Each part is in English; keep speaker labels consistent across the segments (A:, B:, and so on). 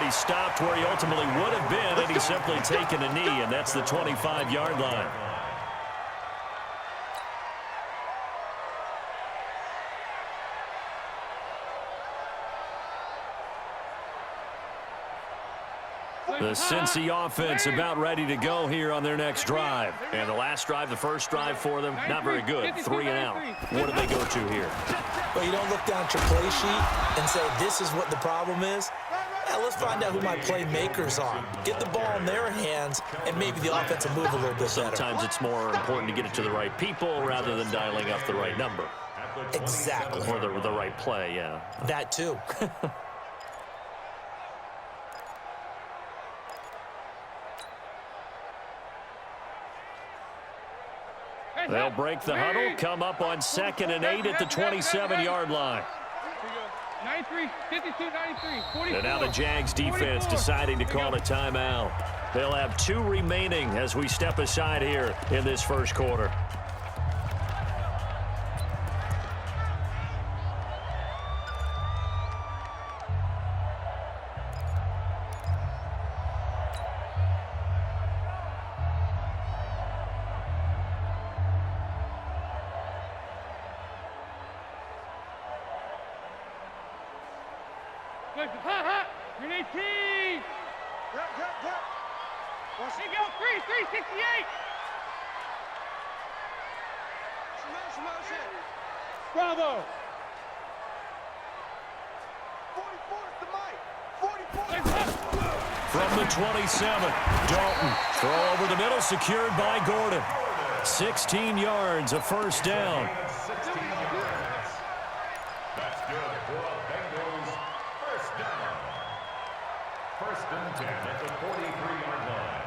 A: he stopped where he ultimately would have been, and he's simply taken a knee, and that's the 25-yard line. The Cincy offense about ready to go here on their next drive. And the last drive, the first drive for them, not very good. 3 and out. What do they go to here?
B: Well, you don't look down at your play sheet and say, this is what the problem is. Yeah, let's find out who my playmakers are. Get the ball in their hands, and maybe the offense will move a little bit better.
A: Sometimes it's more important to get it to the right people rather than dialing up the right number.
B: Exactly.
A: Or the right play, yeah.
B: That too.
A: They'll break the huddle, come up on 2nd and 8 at the 27-yard line.
C: 93, 52, 93, 44.
A: And now the Jags defense deciding to call a timeout. They'll have 2 remaining as we step aside here in this first quarter.
C: Green 18. Watch it go. 368. Bravo.
D: 44 is the mic. 44.
A: From the 27, Dalton. Throw over the middle, secured by Gordon. 16 yards, a first down.
E: That's good for the Bengals. First down. First and 10 at the 43-yard line.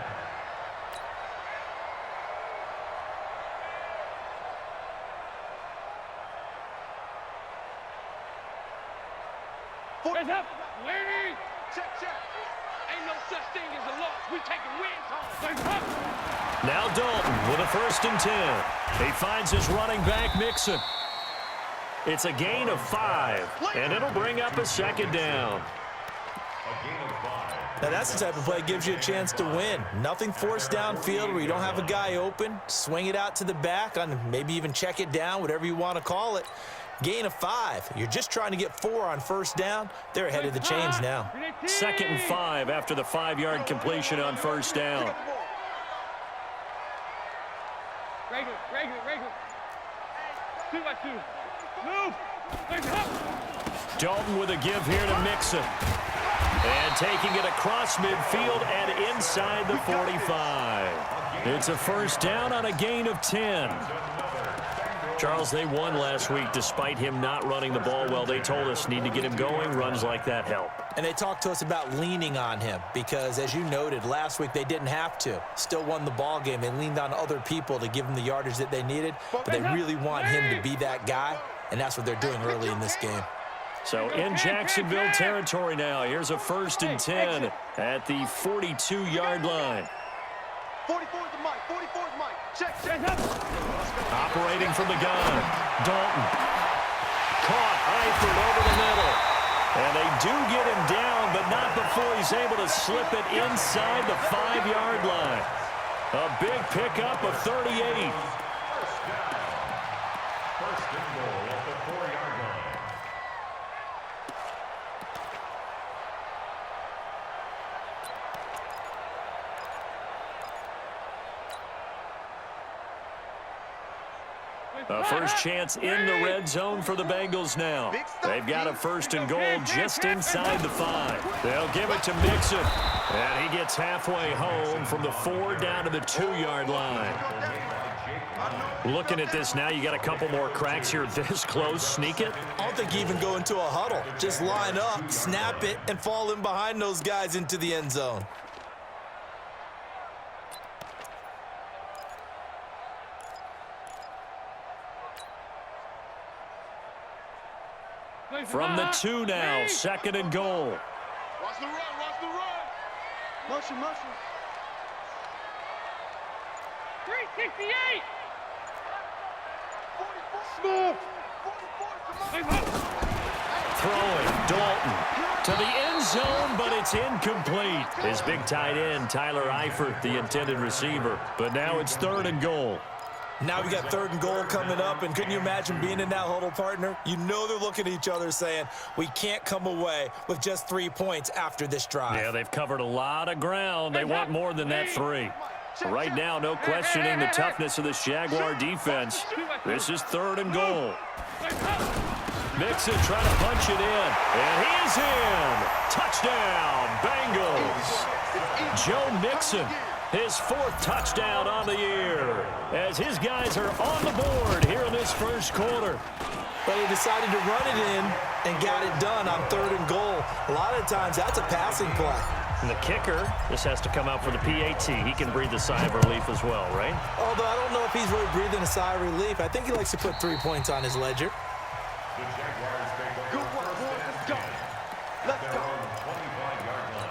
C: Hands up. Larry. Check. Ain't no such thing as a loss. We taking wins home.
A: Now Dalton with a first and 10. He finds his running back, Mixon. It's a gain of 5, and it'll bring up a second down.
B: Now that's the type of play that gives you a chance to win. Nothing forced downfield where you don't have a guy open. Swing it out to the back, on maybe even check it down, whatever you want to call it. Gain of 5. You're just trying to get 4 on first down. They're ahead of the chains now.
A: 2nd and 5 after the 5-yard completion on first down.
C: Regular. 2 by 2. Move.
A: Dalton with a give here to Mixon. And taking it across midfield and inside the 45. It's a first down on a gain of 10. Charles, they won last week despite him not running the ball well. They told us need to get him going. Runs like that help.
B: And they talked to us about leaning on him because, as you noted, last week they didn't have to. Still won the ball game. They leaned on other people to give them the yardage that they needed, but they really want him to be that guy, and that's what they're doing early in this game.
A: So in Jacksonville territory now. Here's a first and 10 at the 42-yard line.
D: 44 is the mic. 44 is the mic. Check.
A: Operating from the gun. Dalton. Caught. Eifert over the middle. And they do get him down, but not before he's able to slip it inside the 5-yard line. A big pickup of 38.
E: First and goal at the 4-yard line.
A: A first chance in the red zone for the Bengals now. They've got a first and goal just inside the 5. They'll give it to Mixon. And he gets halfway home from the 4 down to the 2-yard line. Looking at this now, you got a couple more cracks here this close. Sneak it.
B: I don't think you even go into a huddle. Just line up, snap it, and fall in behind those guys into the end zone.
A: From the 2 now, 2nd and goal.
D: Watch the run. Motion.
C: 368.
D: 44.
A: Throwing, Dalton to the end zone, but it's incomplete. His big tight end, Tyler Eifert, the intended receiver. But now it's 3rd and goal.
B: Now we got 3rd and goal coming up, and couldn't you imagine being in that huddle, partner? You know they're looking at each other saying, we can't come away with just 3 points after this drive.
A: Yeah, they've covered a lot of ground. They want more than that 3. Right now, no questioning the toughness of this Jaguar defense. This is 3rd and goal. Mixon trying to punch it in, and he is in. Touchdown, Bengals. Joe Mixon, his 4th touchdown on the year, as his guys are on the board here in this first quarter.
B: But he decided to run it in and got it done on 3rd and goal. A lot of times, that's a passing play.
A: And the kicker, this has to come out for the PAT. He can breathe a sigh of relief as well, right?
B: Although I don't know if he's really breathing a sigh of relief. I think he likes to put 3 points on his ledger.
E: The Jaguars take over first and 10. Let's go. 25-yard line.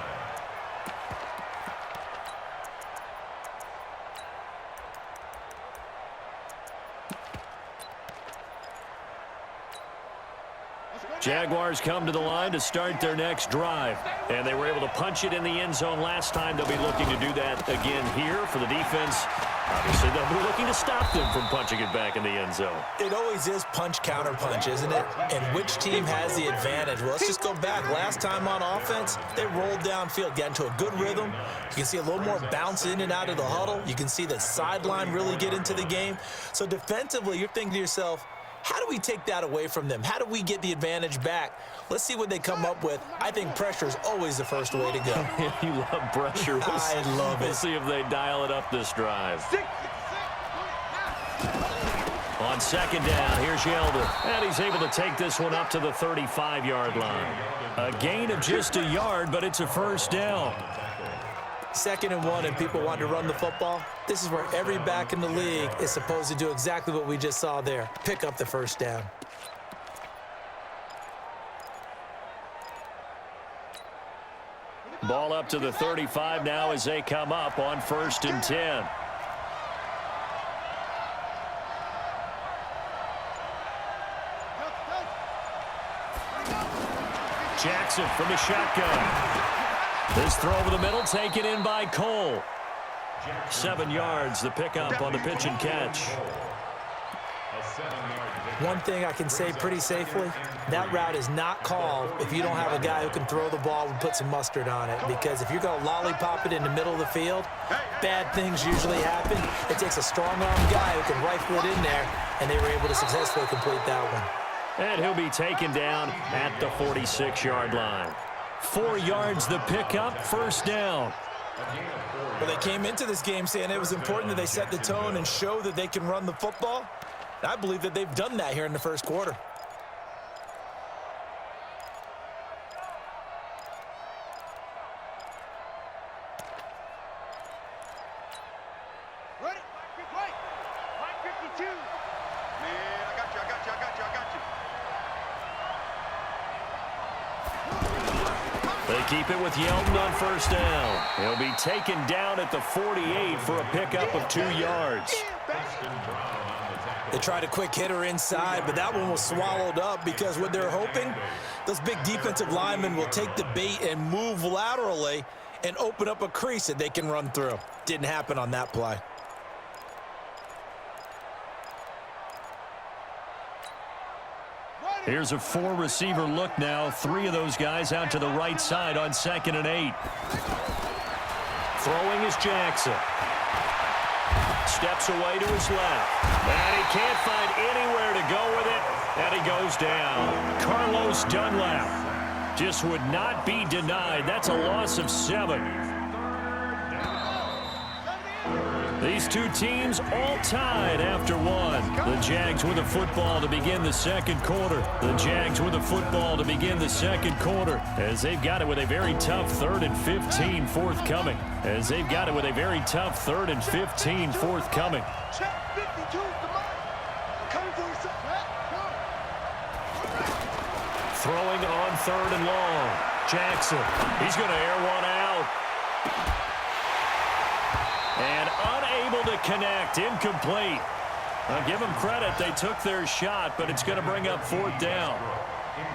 A: Jaguars come to the line to start their next drive. And they were able to punch it in the end zone last time. They'll be looking to do that again here for the defense. Obviously, they'll be looking to stop them from punching it back in the end zone.
B: It always is punch-counter-punch, isn't it? And which team has the advantage? Well, let's just go back. Last time on offense, they rolled downfield, got into a good rhythm. You can see a little more bounce in and out of the huddle. You can see the sideline really get into the game. So defensively, you're thinking to yourself, how do we take that away from them? How do we get the advantage back? Let's see what they come up with. I think pressure is always the first way to go.
A: You love pressure.
B: I love it.
A: We'll see if they dial it up this drive. On 2nd down, here's Yeldon. And he's able to take this one up to the 35-yard line. A gain of just a yard, but it's a first down.
B: 2nd and 1, and people want to run the football. This is where every back in the league is supposed to do exactly what we just saw there. Pick up the first down.
A: Ball up to the 35 now as they come up on 1st and 10. Jackson from the shotgun. This throw over the middle taken in by Cole. 7 yards, the pickup on the pitch and catch.
B: One thing I can say pretty safely, that route is not called if you don't have a guy who can throw the ball and put some mustard on it. Because if you're going to lollipop it in the middle of the field, bad things usually happen. It takes a strong-arm guy who can rifle it in there, and they were able to successfully complete that one.
A: And he'll be taken down at the 46-yard line. 4 yards the pickup, first down.
B: Well, they came into this game saying it was important that they set the tone and show that they can run the football. And I believe that they've done that here in the first quarter.
D: Ready? Right. Line 52. Man, I got you.
A: They keep it with Yeldon on first down. He'll be taken down at the 48 for a pickup of 2 yards.
B: They tried a quick hitter inside, but that one was swallowed up because what they're hoping, those big defensive linemen will take the bait and move laterally and open up a crease that they can run through. Didn't happen on that play.
A: Here's a 4-receiver look now. 3 of those guys out to the right side on 2nd and 8. Throwing is Jackson. Steps away to his left. And he can't find anywhere to go with it. And he goes down. Carlos Dunlap just would not be denied. That's a loss of 7. These two teams all tied after 1. The Jags with a football to begin the second quarter. The Jags with a football to begin the second quarter as they've got it with a very tough 3rd and 15 forthcoming. Throwing on 3rd and long. Jackson, he's going to air one out. And unable to connect, incomplete. I'll give them credit. They took their shot, but it's going to bring up 4th down.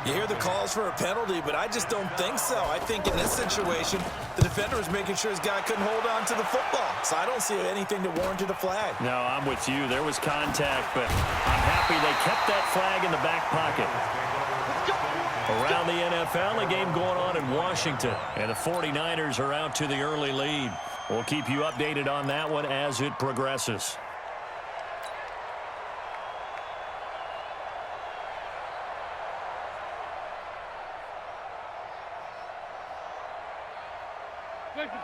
B: You hear the calls for a penalty, but I just don't think so. I think in this situation, the defender was making sure his guy couldn't hold on to the football. So I don't see anything to warrant a flag.
A: No, I'm with you. There was contact, but I'm happy they kept that flag in the back pocket. Around the NFL, a game going on in Washington, and the 49ers are out to the early lead. We'll keep you updated on that one as it progresses.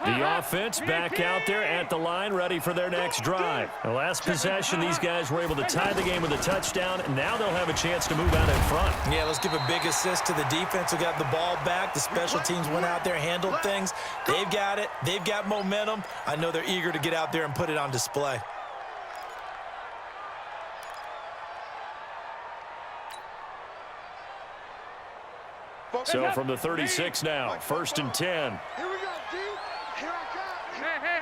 A: The offense back out there at the line, ready for their next drive. The last possession, these guys were able to tie the game with a touchdown, and now they'll have a chance to move out in front.
B: Yeah, let's give a big assist to the defense who got the ball back. The special teams went out there, handled things. They've got it. They've got momentum. I know they're eager to get out there and put it on display.
A: So from the 36 now, 1st and 10.
D: Here we go, D. Here I come.
C: Hey.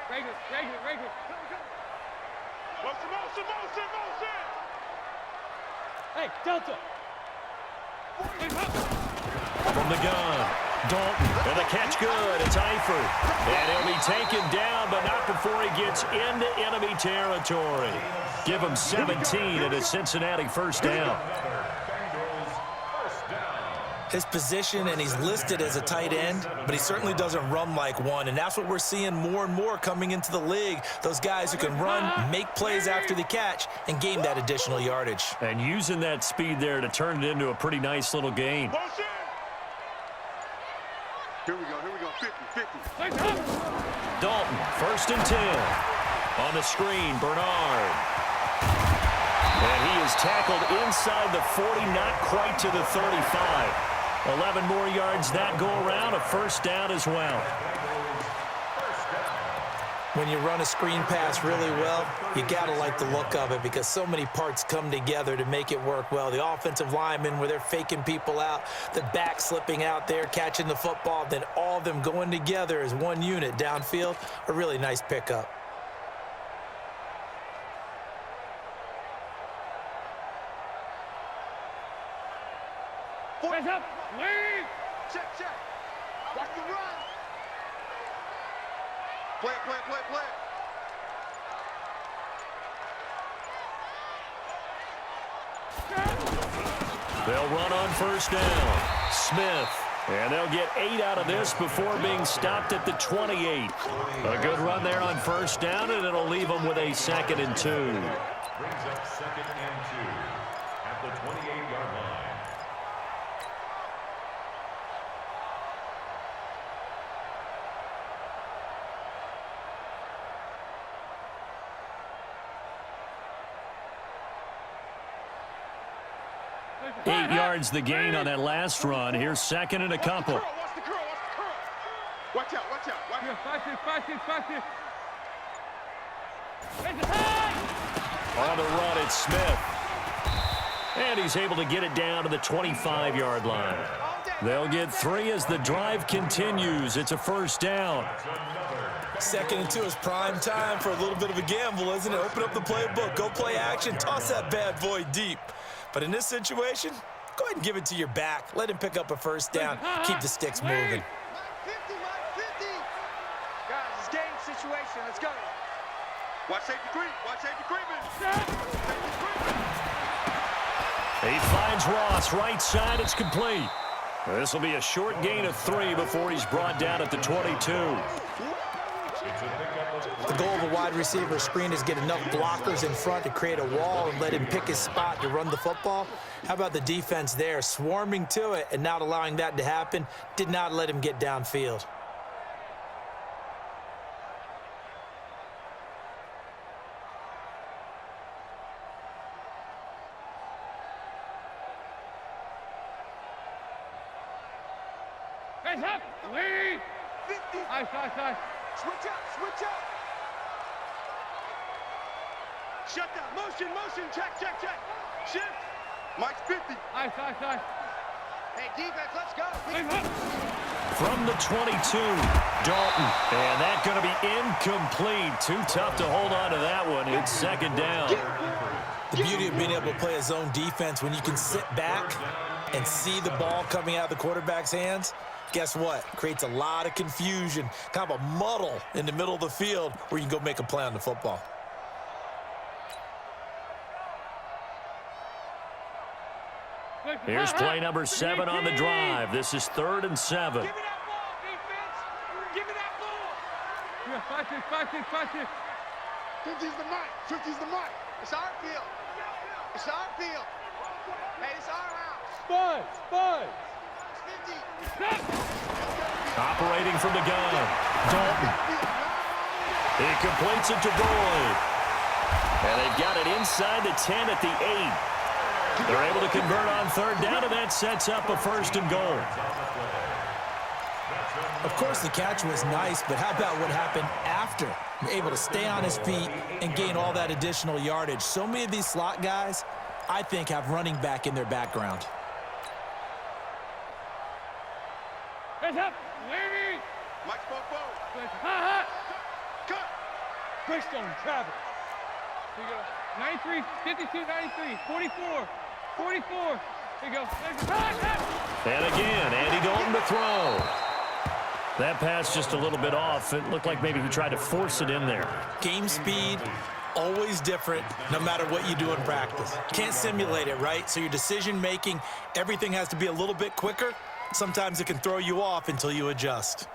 C: Regular.
D: Motion.
C: Hey, Delta.
A: From the gun, Dalton, and the catch good. It's Eifert. And he'll be taken down, but not before he gets into enemy territory. Give him 17 at a Cincinnati 1st down.
B: His position, and he's listed as a tight end, but he certainly doesn't run like one, and that's what we're seeing more and more coming into the league. Those guys who can run, make plays after the catch, and gain that additional yardage.
A: And using that speed there to turn it into a pretty nice little gain.
D: Motion. Here we go. 50.
A: Dalton, 1st and 10. On the screen, Bernard. And he is tackled inside the 40, not quite to the 35. 11 more yards that go around, a 1st down as well.
B: When you run a screen pass really well, you got to like the look of it because so many parts come together to make it work well. The offensive linemen, where they're faking people out, the back slipping out there, catching the football, then all of them going together as one unit downfield, a really nice pickup.
C: Hands up. Lead.
D: Check. Watch the run. Play.
A: They'll run on 1st down. Smith. And they'll get 8 out of this before being stopped at the 28. A good run there on 1st down, and it'll leave them with a 2nd and 2.
E: Brings up 2nd and 2 at the 28-yard line.
A: Eight yards the gain on that last run. Here's 2nd and a couple.
D: Watch the curl. Watch out.
C: Fast it.
A: On the run, it's Smith. And he's able to get it down to the 25-yard line. They'll get 3 as the drive continues. It's a 1st down.
B: 2nd and 2 is prime time for a little bit of a gamble, isn't it? Open up the playbook, go play action, toss that bad boy deep. But in this situation, go ahead and give it to your back. Let him pick up a 1st down. Keep the sticks moving.
D: Mike 50. Guys, it's game situation. Let's go. Watch safety creeping.
A: He finds Ross, right side, it's complete. This will be a short gain of 3 before he's brought down at the 22.
B: The goal of a wide receiver screen is get enough blockers in front to create a wall and let him pick his spot to run the football. How about the defense there, swarming to it and not allowing that to happen? Did not let him get downfield.
C: Hands up. Lead.
D: 50.
C: Ice.
D: Switch out. Shut down. Motion. Check. Shift. Mike's 50.
C: Ice.
D: Hey, defense, let's go.
C: Hands up.
A: from the 22. Dalton. And that's going to be incomplete. Too tough to hold on to that one. It's second down.
B: The beauty of being able to play a zone defense when you can sit back and see the ball coming out of the quarterback's hands, guess what? Creates a lot of confusion, kind of a muddle in the middle of the field where you can go make a play on the football.
A: Here's play number 7 on the drive. This is 3rd and 7.
C: Give me that ball, defense. Give me that ball. Yeah, fight it.
D: 50's the mic. 50's the mic. It's our field. It's our field. Hey, it's our house.
C: Spud.
D: It's 50.
A: Operating from the gun. Dalton. He completes it to Boyd. And they've got it inside the 10 at the 8. They're able to convert on 3rd down, and that sets up a 1st and goal.
B: Of course, the catch was nice, but how about what happened after? Able to stay on his feet and gain all that additional yardage. So many of these slot guys, I think, have running back in their background.
C: Hands up. Larry.
D: Mike's both.
C: Hot.
D: Cut.
C: Greystone, Travis. Here you go. 93, 52, 93, 44. 44. Here you go.
A: And again, Andy Dalton to throw. That pass just a little bit off. It looked like maybe he tried to force it in there.
B: Game speed, always different, no matter what you do in practice. Can't simulate it, right? So your decision-making, everything has to be a little bit quicker. Sometimes it can throw you off until you adjust.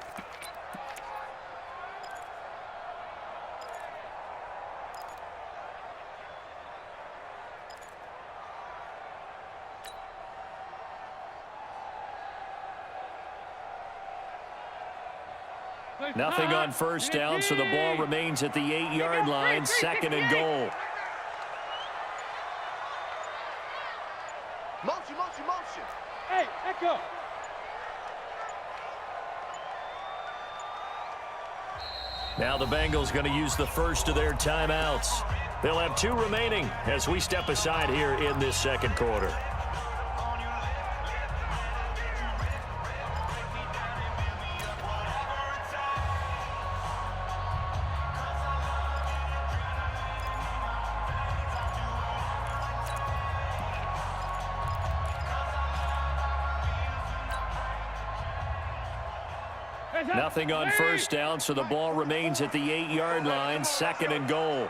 A: Nothing on 1st down, so the ball remains at the 8-yard line, 2nd and goal.
D: Motion.
C: Hey, echo.
A: Now the Bengals going to use the first of their timeouts. They'll have 2 remaining as we step aside here in this 2nd quarter. Nothing on 1st down, so the ball remains at the 8-yard line, 2nd and goal.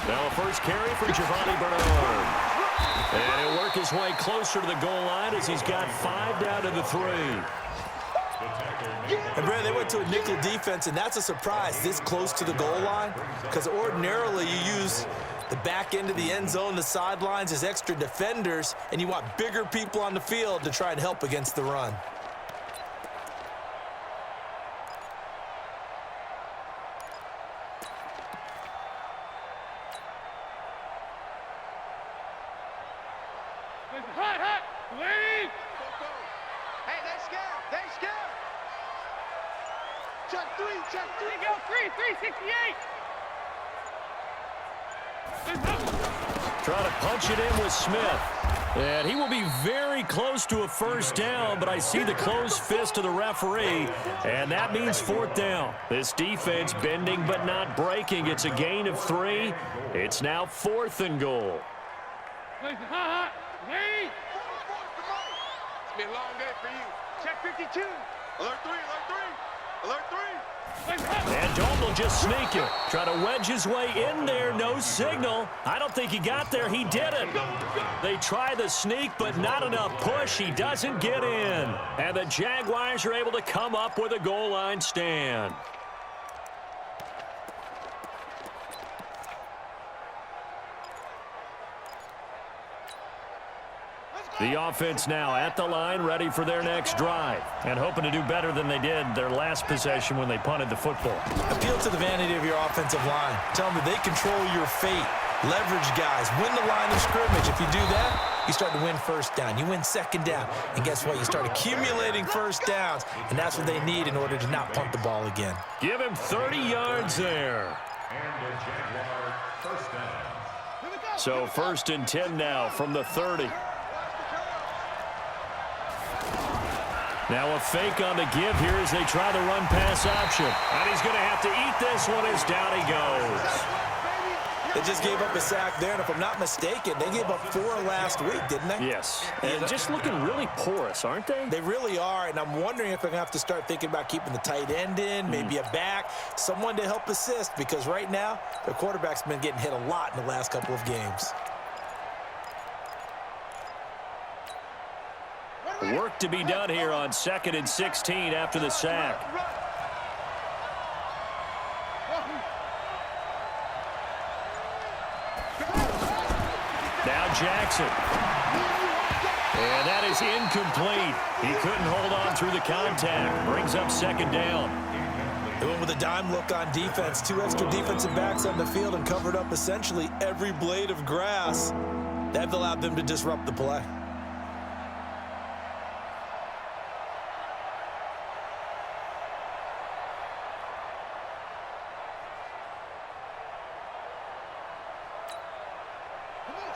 A: Now a first carry for Giovanni Bernard. And he'll work his way closer to the goal line as he's got 5 down to the 3.
B: And, Brad, they went to a nickel defense, and that's a surprise this close to the goal line, because ordinarily you use the back end of the end zone, the sidelines as extra defenders, and you want bigger people on the field to try and help against the run.
C: Hot. Lead.
D: Hey, they scared. Check 3.
C: Here you go. 368.
A: Trying to punch it in with Smith. And he will be very close to a 1st down, but I see the closed fist of the referee, and that means 4th down. This defense bending but not breaking. It's a gain of 3. It's now 4th and goal.
C: Hot. Lead.
D: It's been a long day for you. Check 52. Alert 3. Alert 3.
A: And Dalton will just sneak it. Try to wedge his way in there. No signal. I don't think he got there. He didn't. They try the sneak, but not enough push. He doesn't get in. And the Jaguars are able to come up with a goal line stand. The offense now at the line, ready for their next drive, and hoping to do better than they did their last possession when they punted the football.
B: Appeal to the vanity of your offensive line. Tell them that they control your fate. Leverage guys. Win the line of scrimmage. If you do that, you start to win 1st down. You win 2nd down. And guess what? You start accumulating 1st downs, and that's what they need in order to not punt the ball again.
A: Give him 30 yards there.
E: And the Jaguar 1st down.
A: So 1st and 10 now from the 30. Now a fake on the give here as they try the run-pass option. And he's going to have to eat this one as down he goes.
B: They just gave up a sack there, and if I'm not mistaken, they gave up 4 last week, didn't they?
A: Yes, and just looking really porous, aren't they?
B: They really are, and I'm wondering if they're going to have to start thinking about keeping the tight end in, maybe a back, someone to help assist, because right now, their quarterback's been getting hit a lot in the last couple of games.
A: Work to be done here on 2nd and 16 after the sack. Now Jackson. And that is incomplete. He couldn't hold on through the contact. Brings up 2nd down.
B: They went with a dime look on defense. 2 extra defensive backs on the field and covered up essentially every blade of grass. That allowed them to disrupt the play.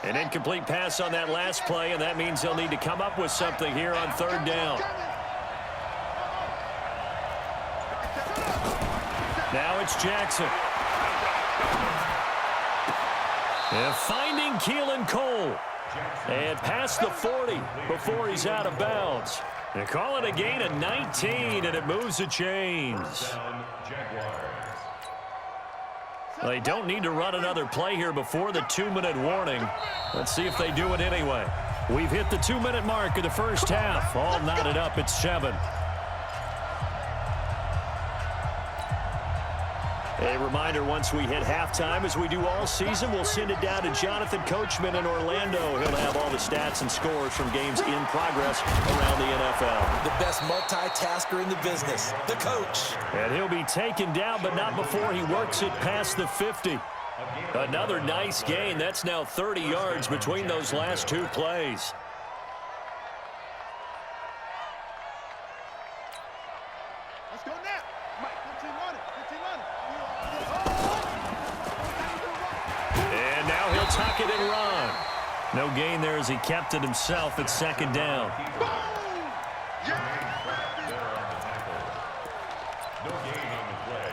A: An incomplete pass on that last play, and that means they'll need to come up with something here on 3rd down. Now it's Jackson. And finding Keelan Cole. And past the 40 before he's out of bounds. They call it a gain of 19, and it moves the chains. Well, they don't need to run another play here before the 2-minute warning. Let's see if they do it anyway. We've hit the 2-minute mark of the first half. All knotted up at 7. A reminder, once we hit halftime, as we do all season, we'll send it down to Jonathan Coachman in Orlando. He'll have all the stats and scores from games in progress around the NFL.
B: The best multitasker in the business, the coach.
A: And he'll be taken down, but not before he works it past the 50. Another nice gain. That's now 30 yards between those last 2 plays.
D: Let's go now. Mike, 15 on it. 15 on it.
A: And now he'll tuck it and run. No gain there as he kept it himself at 2nd down.
E: No gain on the play.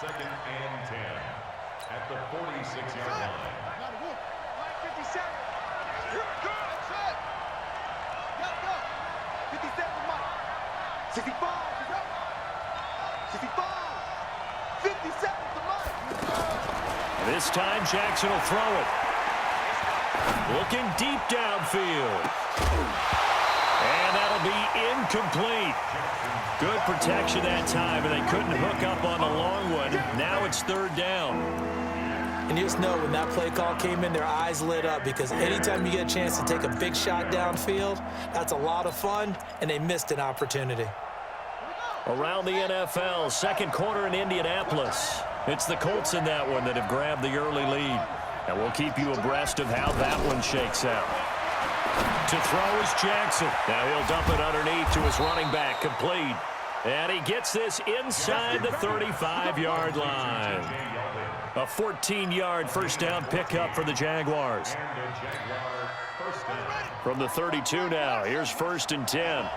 E: 2nd and 10 at the 46-yard line.
D: Mike, 57. Here we go. That's it. Go. 57 for Mike. 65. 65. 57 for Mike.
A: This time Jackson will throw it. Looking deep downfield. And that'll be incomplete. Good protection that time, and they couldn't hook up on the long one. Now it's 3rd down.
B: And you just know when that play call came in, their eyes lit up, because anytime you get a chance to take a big shot downfield, that's a lot of fun, and they missed an opportunity.
A: Around the NFL, 2nd quarter in Indianapolis. It's the Colts in that one that have grabbed the early lead. And we'll keep you abreast of how that one shakes out. To throw is Jackson. Now he'll dump it underneath to his running back, complete. And he gets this inside the 35-yard line. A 14-yard first down pickup for the Jaguars. From the 32 now, here's 1st and 10.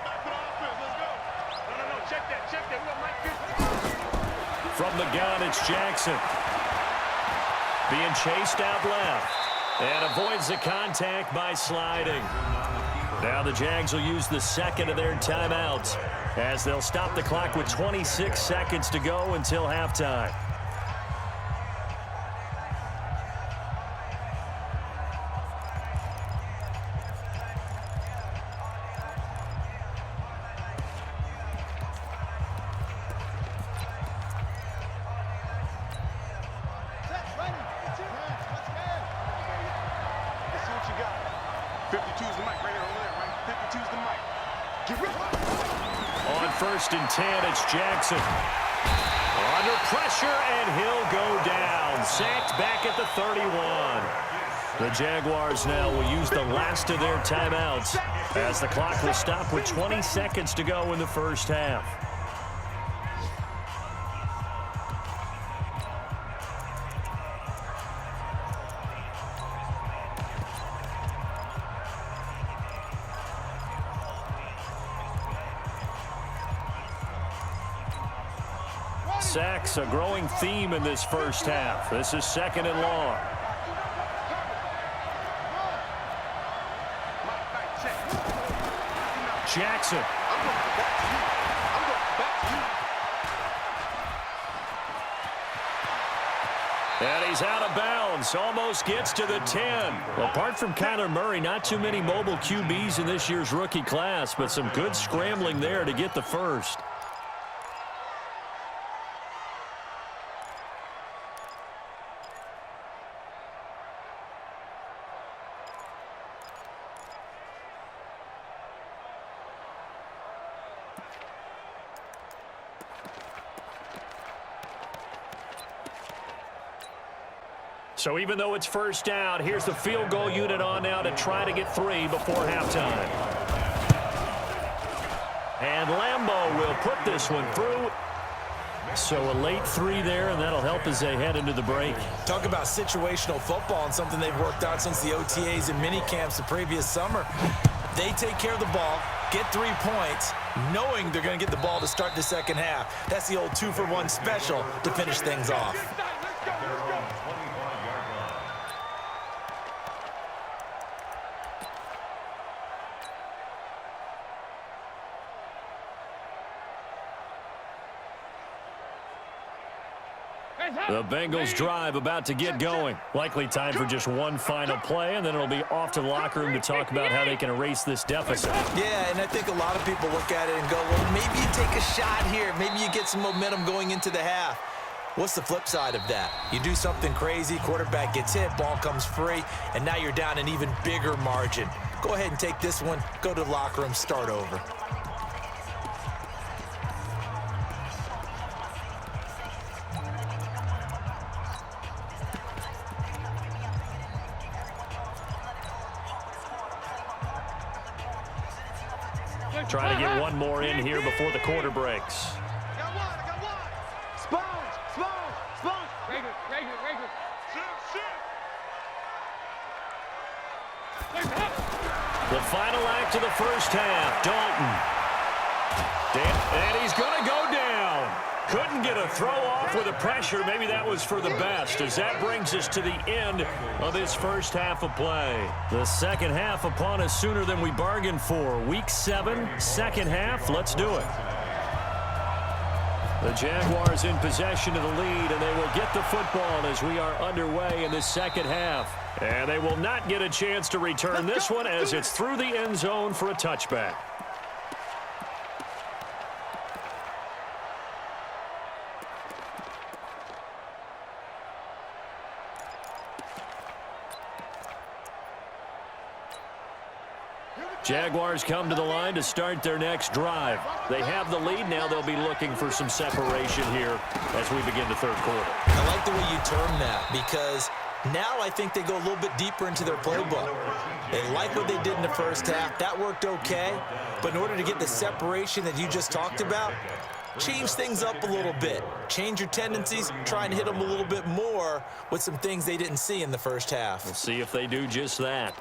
A: From the gun, it's Jackson. Being chased out left. And avoids the contact by sliding. Now the Jags will use the 2nd of their timeouts as they'll stop the clock with 26 seconds to go until halftime. On 1st and 10, it's Jackson. Under pressure, and he'll go down. Sacked back at the 31. The Jaguars now will use the last of their timeouts as the clock will stop with 20 seconds to go in the first half. Sacks, a growing theme in this first half. This is 2nd and long. Jackson. And he's out of bounds. Almost gets to the 10. Apart from Kyler Murray, not too many mobile QBs in this year's rookie class, but some good scrambling there to get the first. So even though it's first down, here's the field goal unit on now to try to get 3 before halftime. And Lambeau will put this one through. So a late 3 there, and that'll help as they head into the break.
B: Talk about situational football and something they've worked out since the OTAs and mini camps the previous summer. They take care of the ball, get 3 points, knowing they're going to get the ball to start the second half. That's the old 2-for-1 special to finish things off.
A: The Bengals drive about to get going. Likely time for just one final play, and then it'll be off to the locker room to talk about how they can erase this deficit.
B: Yeah, and I think a lot of people look at it and go, well, maybe you take a shot here. Maybe you get some momentum going into the half. What's the flip side of that? You do something crazy, quarterback gets hit, ball comes free, and now you're down an even bigger margin. Go ahead and take this one, go to the locker room, start over.
A: Trying to get one more in here before the quarter breaks.
D: I got one. Sponge.
C: Regular.
A: The final act of the first half, Dalton. And he's going to go down. Couldn't get a throw off with the pressure. Maybe that was for the best, as that brings us to the end of this first half of play. The second half upon us sooner than we bargained for. Week 7, second half. Let's do it. The Jaguars in possession of the lead, and they will get the football as we are underway in the second half. And they will not get a chance to return this one as it's through the end zone for a touchback. Jaguars come to the line to start their next drive. They have the lead now. They'll be looking for some separation here as we begin the third quarter.
B: I like the way you term that, because now I think they go a little bit deeper into their playbook. They like what they did in the first half. That worked okay. But in order to get the separation that you just talked about, change things up a little bit. Change your tendencies, try and hit them a little bit more with some things they didn't see in the first half.
A: We'll see if they do just that.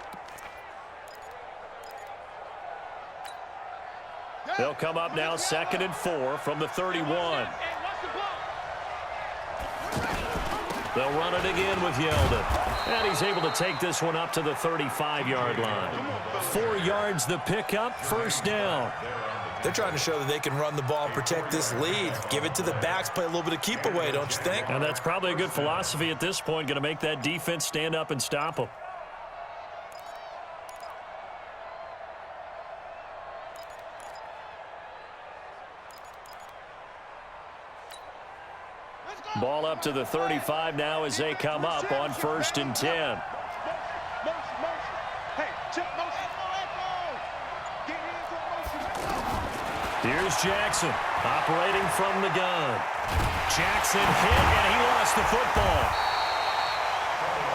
A: They'll come up now 2nd and 4 from the 31. They'll run it again with Yeldon. And he's able to take this one up to the 35-yard line. 4 yards the pickup, first down.
B: They're trying to show that they can run the ball and protect this lead. Give it to the backs, play a little bit of keep away, don't you think?
A: And that's probably a good philosophy at this point, going to make that defense stand up and stop them. Ball up to the 35 now as they come up on 1st and 10.
D: Motion. Hey, check motion. Get into motion.
A: Here's Jackson operating from the gun. Jackson hit, and he lost the football.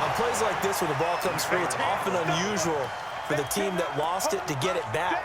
B: On plays like this, when the ball comes free, it's often unusual for the team that lost it to get it back.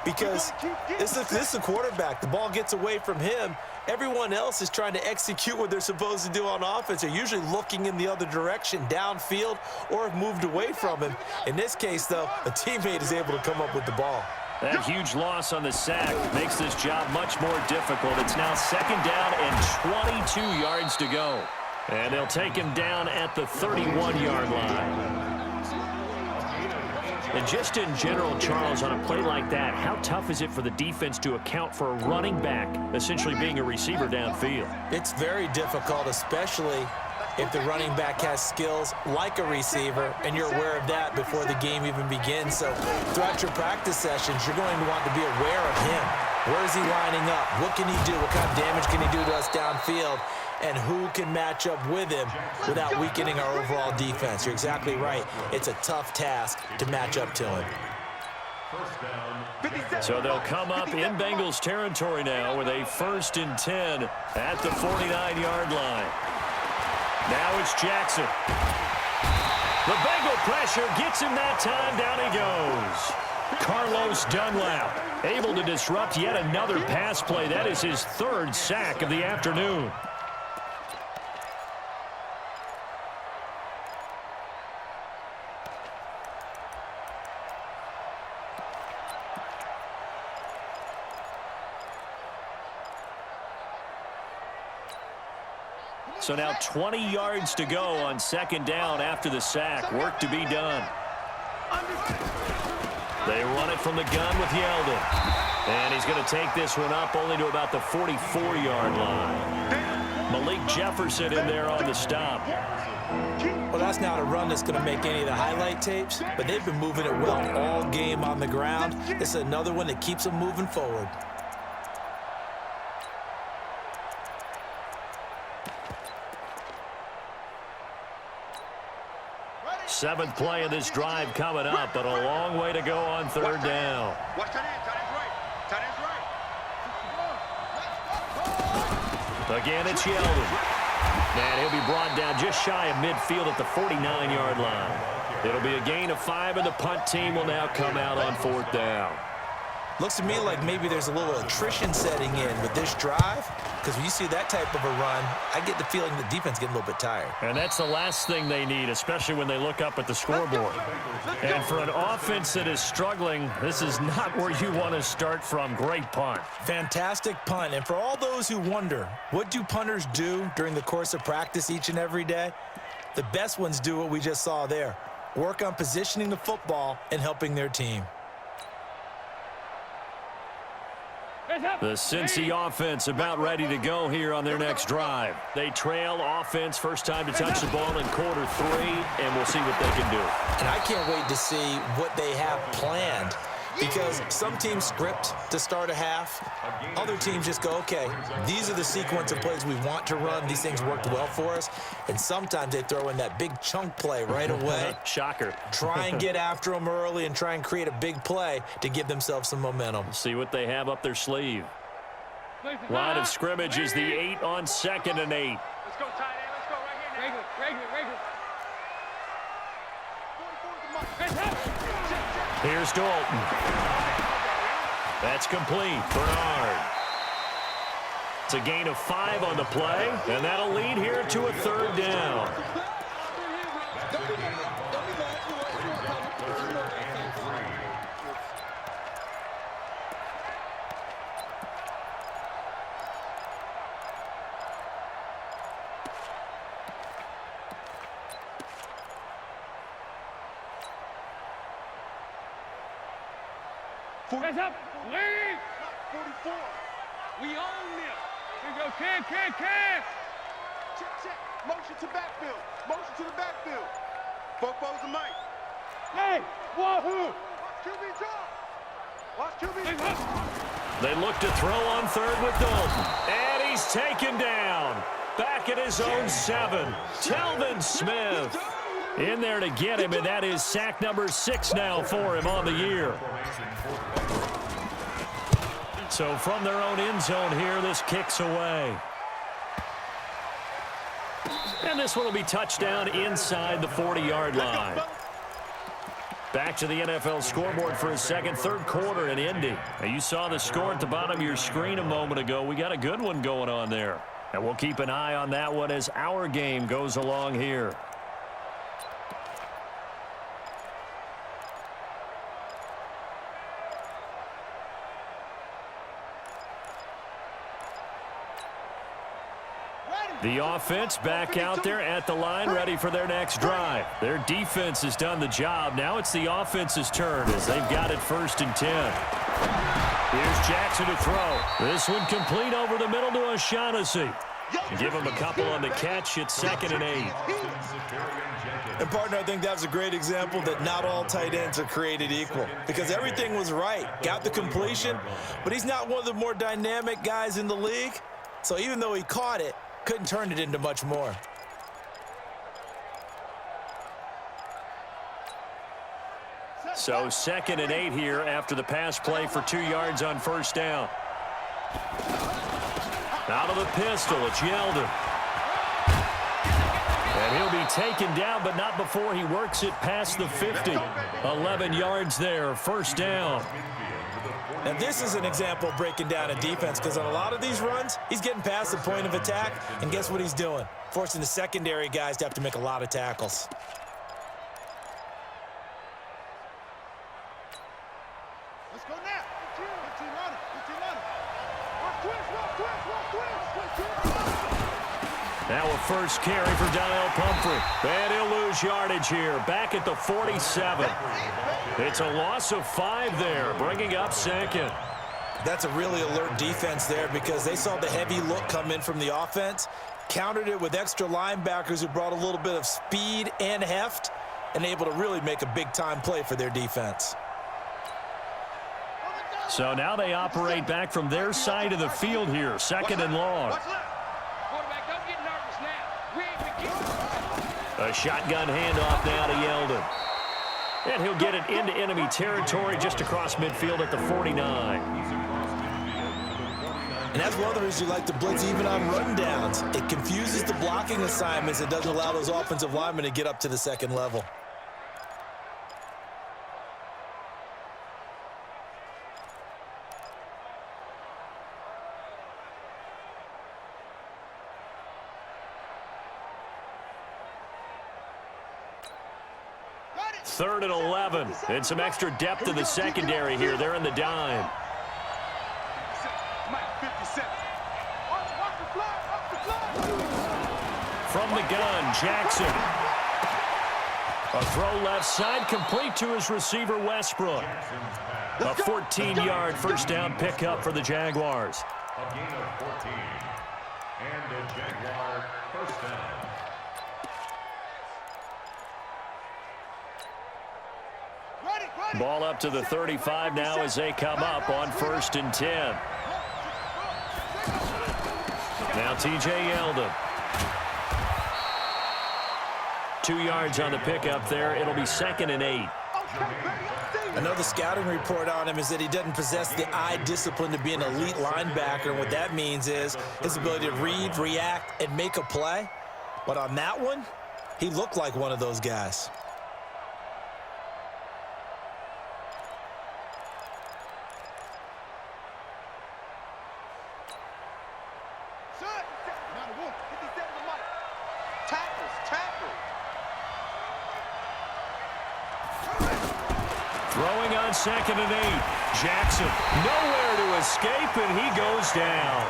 B: Because this is a quarterback. The ball gets away from him. Everyone else is trying to execute what they're supposed to do on offense. They're usually looking in the other direction, downfield, or have moved away from him. In this case, though, a teammate is able to come up with the ball.
A: That huge loss on the sack makes this job much more difficult. It's now 2nd down and 22 yards to go. And they'll take him down at the 31-yard line. And just in general, Charles, on a play like that, how tough is it for the defense to account for a running back essentially being a receiver downfield?
B: It's very difficult, especially if the running back has skills like a receiver, and you're aware of that before the game even begins. So throughout your practice sessions, you're going to want to be aware of him. Where is he lining up? What can he do? What kind of damage can he do to us downfield? And who can match up with him without weakening our overall defense? You're exactly right. It's a tough task to match up to him.
A: So they'll come up in Bengals territory now with a 1st and 10 at the 49-yard line. Now it's Jackson. The Bengal pressure gets him that time. Down he goes. Carlos Dunlap able to disrupt yet another pass play. That is his 3rd sack of the afternoon. So now 20 yards to go on 2nd down after the sack. Work to be done. They run it from the gun with Yeldon. And he's going to take this one up only to about the 44-yard line. Malik Jefferson in there on the stop.
B: Well, that's not a run that's going to make any of the highlight tapes, but they've been moving it well all game on the ground. This is another one that keeps them moving forward.
A: 7th play of this drive coming up, but a long way to go on 3rd down.
D: Watch tight end. Tight end's right. Tight end's right.
A: Again, it's Yeldon. And he'll be brought down just shy of midfield at the 49-yard line. It'll be a gain of 5, and the punt team will now come out on 4th down.
B: Looks to me like maybe there's a little attrition setting in with this drive, because when you see that type of a run, I get the feeling the defense getting a little bit tired.
A: And that's the last thing they need, especially when they look up at the scoreboard. And for an offense that is struggling, this is not where you want to start from. Great punt.
B: Fantastic punt. And for all those who wonder, what do punters do during the course of practice each and every day? The best ones do what we just saw there. Work on positioning the football and helping their team.
A: The Cincy offense about ready to go here on their next drive. They trail offense, first time to touch the ball in quarter 3, and we'll see what they can do.
B: And I can't wait to see what they have planned, because some teams script to start a half. Other teams just go, okay, these are the sequence of plays we want to run. These things worked well for us. And sometimes they throw in that big chunk play right away.
A: Shocker.
B: Try and get after them early and try and create a big play to give themselves some momentum.
A: See what they have up their sleeve. Line of scrimmage is the 8 on 2nd and 8.
C: Let's go, tight end. Let's go right here. Regular.
A: Here's Dalton. That's complete. Bernard. It's a gain of 5 on the play, and that'll lead here to a 3rd down.
C: Hands up. Lead. 44. We own them. Here we go. Can.
D: Check. Motion to backfield. Motion to the backfield. Bofo's the mic.
C: Hey, wahoo.
D: Watch QB drop. Watch QB drop.
A: They look to throw on 3rd with Dalton. And he's taken down. Back at his own 7. Telvin Smith in there to get him, and that is sack number 6 now for him on the year. So from their own end zone here, this kicks away. And this one will be touchdown inside the 40-yard line. Back to the NFL scoreboard for a second, 3rd quarter in Indy. Now you saw the score at the bottom of your screen a moment ago. We got a good one going on there. And we'll keep an eye on that one as our game goes along here. The offense back out there at the line, ready for their next drive. Their defense has done the job. Now it's the offense's turn as they've got it 1st and 10. Here's Jackson to throw. This one complete over the middle to O'Shaughnessy. Give him a couple on the catch. It's 2nd and 8.
B: And, partner, I think that's a great example that not all tight ends are created equal because everything was right. Got the completion, but he's not one of the more dynamic guys in the league. So even though he caught it, couldn't turn it into much more.
A: So 2nd and 8 here after the pass play for 2 yards on 1st down. Out of the pistol, it's Yeldon. And he'll be taken down, but not before he works it past the 50. 11 yards there, 1st down.
B: And this is an example of breaking down a defense because on a lot of these runs, he's getting past the point of attack, and guess what he's doing? Forcing the secondary guys to have to make a lot of tackles.
D: Let's go now. 15 on it. 15 on it.
A: Now a first carry for Donnell Pumphrey. And he'll lose yardage here. Back at the 47. It's a loss of 5 there, bringing up 2nd.
B: That's a really alert defense there because they saw the heavy look come in from the offense, countered it with extra linebackers who brought a little bit of speed and heft, and able to really make a big-time play for their defense.
A: So now they operate back from their side of the field here, 2nd and long.
C: Quarterback, don't get nervous now. We ain't beginning.
A: A shotgun handoff now to Yeldon. And he'll get it into enemy territory just across midfield at the 49.
B: And that's one of the reasons you like to blitz even on rundowns. It confuses the blocking assignments. It doesn't allow those offensive linemen to get up to the 2nd level.
A: Third and 11. And some extra depth in the secondary here. They're in the dime. From the gun, Jackson. A throw left side, complete to his receiver, Westbrook. A 14-yard first down pickup for the Jaguars.
E: A gain of 14. And a Jaguar first down.
A: Ball up to the 35 now as they come up on 1st and 10. Now T.J. Yeldon. 2 yards on the pickup there. It'll be 2nd and 8.
B: I know the scouting report on him is that he doesn't possess the eye discipline to be an elite linebacker. And what that means is his ability to read, react, and make a play. But on that one, he looked like one of those guys.
A: Throwing on 2nd and 8. Jackson nowhere to escape, and he goes down.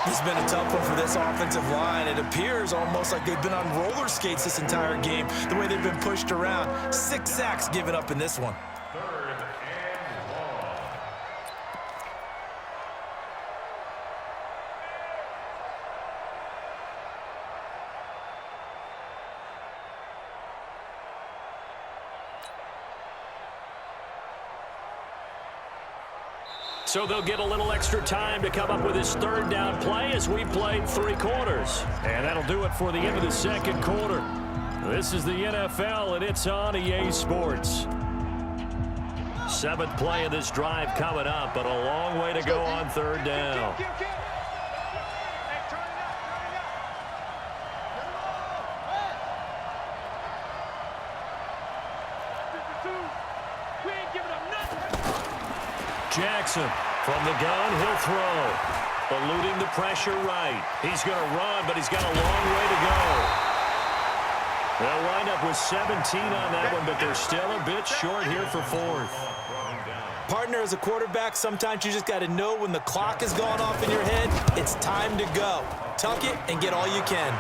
B: It's been a tough one for this offensive line. It appears almost like they've been on roller skates this entire game, the way they've been pushed around. 6 sacks given up in this one.
E: Third and long.
A: So they'll get a little extra time to come up with his 3rd down play as we played 3 quarters. And that'll do it for the end of the 2nd quarter. This is the NFL, and it's on EA Sports. 7th play of this drive coming up, but a long way to go on 3rd down. Jackson from the gun, he'll throw. Eluding the pressure right. He's going to run, but he's got a long way to go. They'll wind up with 17 on that one, but they're still a bit short here for 4th.
B: Partner, as a quarterback, sometimes you just got to know when the clock is going off in your head, it's time to go. Tuck it and get all you can.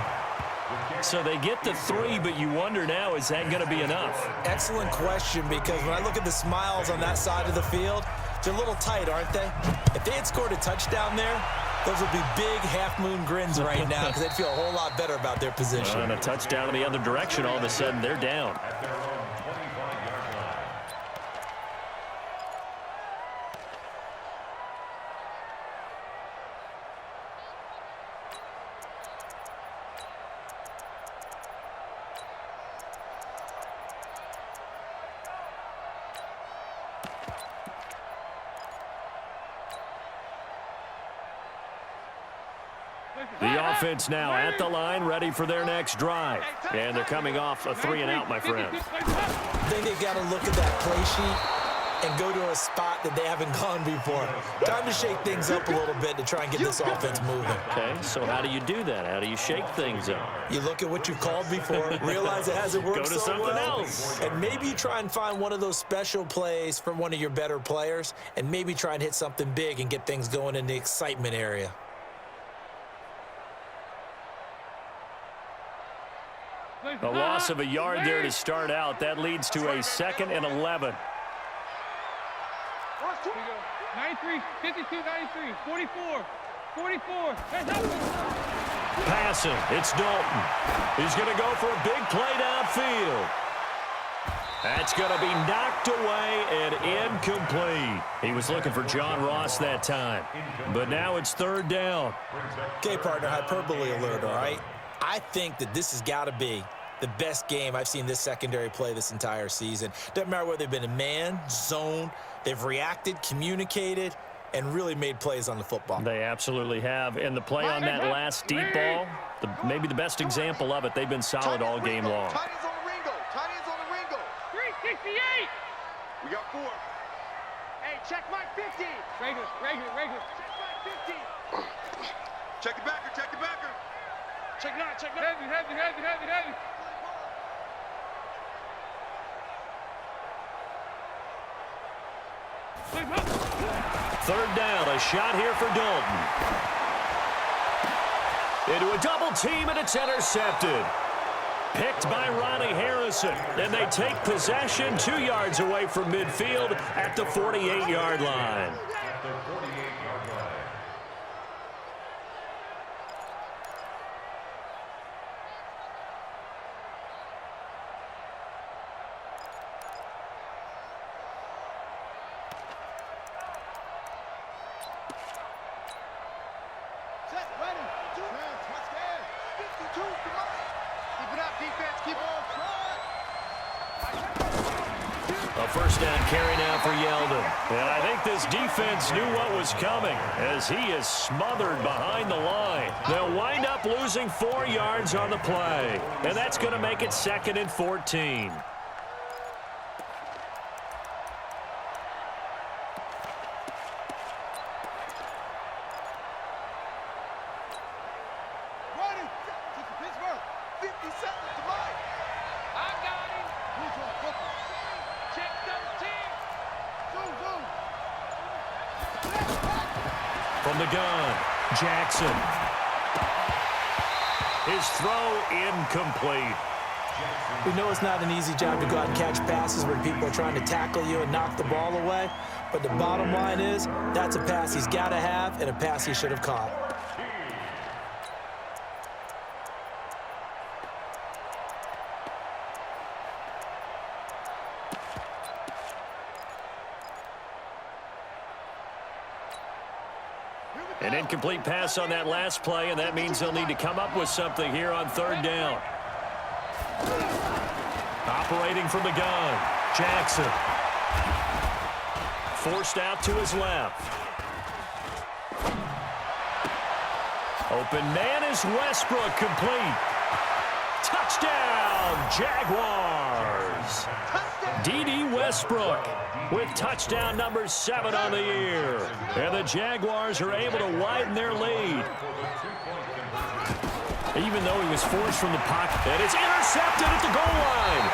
A: So they get the 3, but you wonder now, is that going to be enough?
B: Excellent question, because when I look at the smiles on that side of the field, they're a little tight, aren't they? If they had scored a touchdown there, those would be big half-moon grins right now because they'd feel a whole lot better about their position.
A: And a touchdown in the other direction, all of a sudden they're down. The offense now at the line, ready for their next drive. And they're coming off a 3-and-out, my friend.
B: I think they've got to look at that play sheet and go to a spot that they haven't gone before. Time to shake things up a little bit to try and get this offense moving.
A: Okay, so how do you do that? How do you shake things up?
B: You look at what you've called before, realize it hasn't worked
A: Go to
B: so
A: something
B: well,
A: else.
B: and maybe you try and find one of those special plays from one of your better players, and maybe try and hit something big and get things going in the excitement area.
A: A loss of a yard there to start out. That leads to a 2nd and 11.
C: 93, 52, 93, 44, 44.
A: Passing, it's Dalton. He's going to go for a big play downfield. That's going to be knocked away and incomplete. He was looking for John Ross that time. But now it's 3rd down.
B: Okay, partner, hyperbole alert, all right? I think that this has got to be the best game I've seen this secondary play this entire season. Doesn't matter whether they've been in man, zone, they've reacted, communicated, and really made plays on the football.
A: They absolutely have. And the play on that last deep ball, maybe the best example of it, they've been solid all game long.
D: Tight ends on the Ringo. Tight ends on the Ringo.
C: 368.
D: We got 4. Hey, check my 50.
C: Regular.
D: Check my 50. Check the backer. Check the backer.
C: Check not. Heavy.
A: Third down, a shot here for Dalton. Into a double team, and it's intercepted. Picked by Ronnie Harrison, and they take possession 2 yards away from midfield at the 48-yard line. A first down carry now for Yeldon. And I think this defense knew what was coming as he is smothered behind the line. They'll wind up losing 4 yards on the play. And that's going to make it 2nd and 14. From the gun, Jackson. His throw incomplete.
B: We know it's not an easy job to go out and catch passes when people are trying to tackle you and knock the ball away. But the bottom line is, that's a pass he's got to have and a pass he should have caught.
A: An incomplete pass on that last play, and that means they'll need to come up with something here on 3rd down. Operating from the gun, Jackson. Forced out to his left. Open man is Westbrook, complete. Touchdown, Jaguars. D.D. Westbrook with touchdown number 7 on the year. And the Jaguars are able to widen their lead. Even though he was forced from the pocket, and it's intercepted at the goal line.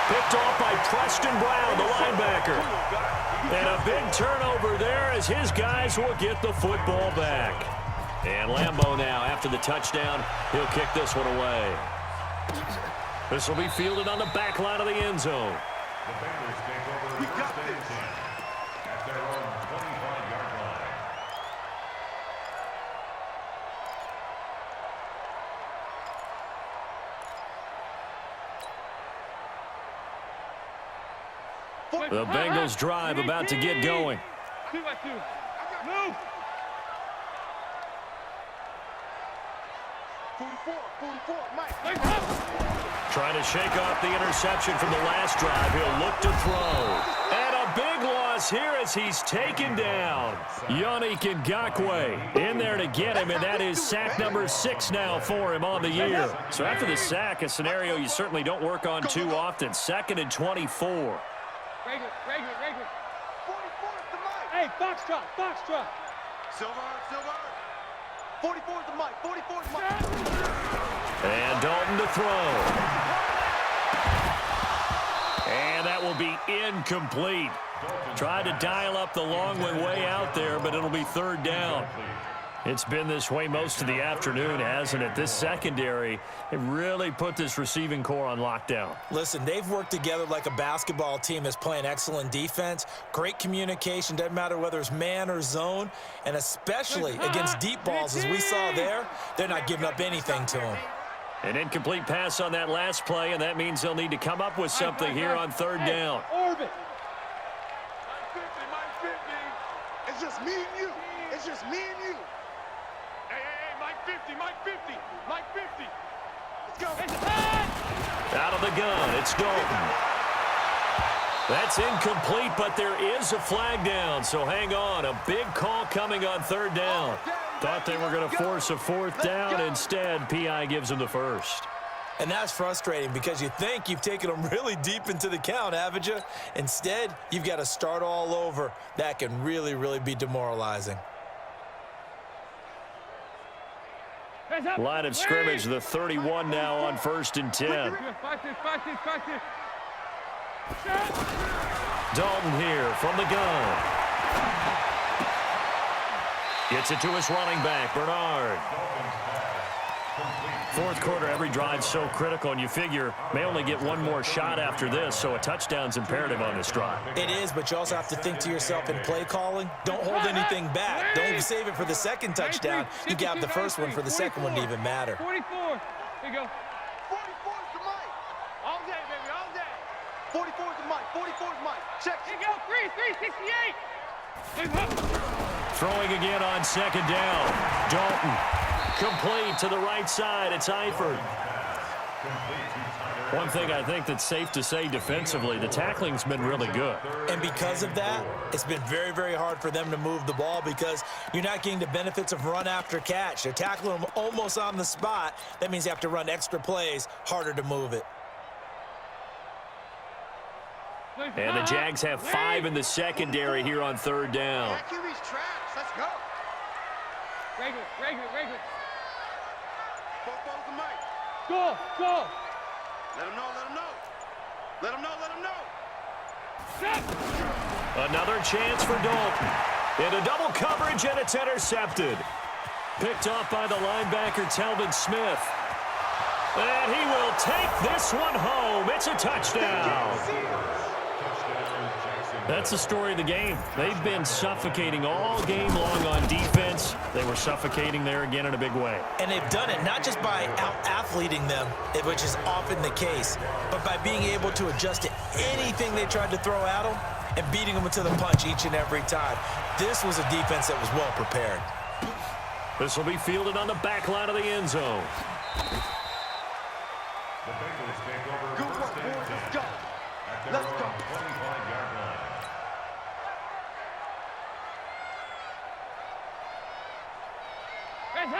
A: Picked off by Preston Brown, the linebacker. And a big turnover there as his guys will get the football back. And Lambeau now, after the touchdown, he'll kick this one away. This will be fielded on the back line of the end zone.
E: The Bengals take over
D: We got
E: first and
D: this.
E: 10 at their own 25-yard line.
A: The Bengals drive about to get going.
C: 2 by 2. Move.
D: 44, Mike.
C: Legs up.
A: Trying to shake off the interception from the last drive. He'll look to throw. And a big loss here as he's taken down. Yannick Ngakoue in there to get him, and that is sack number 6 now for him on the year. So after the sack, a scenario you certainly don't work on too often. 2nd and 24.
C: Regular.
D: 44 is the Mike.
C: Hey, foxtrot.
D: Silver. 44 is the Mike. 44 is Mike.
A: And Dalton to throw. And that will be incomplete. Tried to dial up the long way out there, but it'll be 3rd down. It's been this way most of the afternoon, hasn't it? This secondary, it really put this receiving core on lockdown.
B: Listen, they've worked together like a basketball team that's playing excellent defense. Great communication, doesn't matter whether it's man or zone. And especially against deep balls, as we saw there, they're not giving up anything to them.
A: An incomplete pass on that last play, and that means they'll need to come up with something here on 3rd down.
C: Orbit.
D: Mike 50. It's just me and you. Hey, Mike 50. Let's go.
A: Out of the gun, it's Dalton. That's incomplete, but there is a flag down, so hang on. A big call coming on 3rd down. Thought they were going to force a 4th down. Instead, P.I. gives them the first.
B: And that's frustrating because you think you've taken them really deep into the count, haven't you? Instead, you've got to start all over. That can really, really be demoralizing.
A: Line of scrimmage, the 31 now on 1st and 10.
C: 5-6.
A: Dalton here from the gun. Gets it to his running back, Bernard. 4th quarter, every drive's so critical, and you figure may only get one more shot after this, so a touchdown's imperative on this drive.
B: It is, but you also have to think to yourself in play calling, don't hold anything back. Don't save it for the 2nd touchdown. You got the first one for the 2nd one to even matter.
C: 44. Here you go.
D: 44 is the Mike.
C: All day, baby, all day.
D: 44 is the Mike. 44 is Mike. Check.
C: Here you go. 368. Legs up.
A: Throwing again on 2nd down. Dalton complete to the right side. It's Eifert. One thing I think that's safe to say defensively, the tackling's been really good.
B: And because of that, it's been very, very hard for them to move the ball because you're not getting the benefits of run after catch. They're tackling them almost on the spot. That means you have to run extra plays, harder to move it.
A: And the Jags have 5 in the secondary here on 3rd down.
D: QB's trash. Let's go.
C: Regular.
D: Football's the Mike.
C: Go.
D: Let him know.
C: Step.
A: Another chance for Dalton. Into double coverage, and it's intercepted. Picked off by the linebacker, Telvin Smith. And he will take this one home. It's a touchdown. That's the story of the game. They've been suffocating all game long on defense. They were suffocating there again in a big way.
B: And they've done it not just by out-athleting them, which is often the case, but by being able to adjust to anything they tried to throw at them and beating them to the punch each and every time. This was a defense that was well prepared.
A: This will be fielded on the back line of the end zone.
E: The Bengals take over
D: Good work,
E: first and
D: boys.
E: 10
D: Let's go.
E: at their
D: Let's
E: own
D: go.
E: 25-yard line.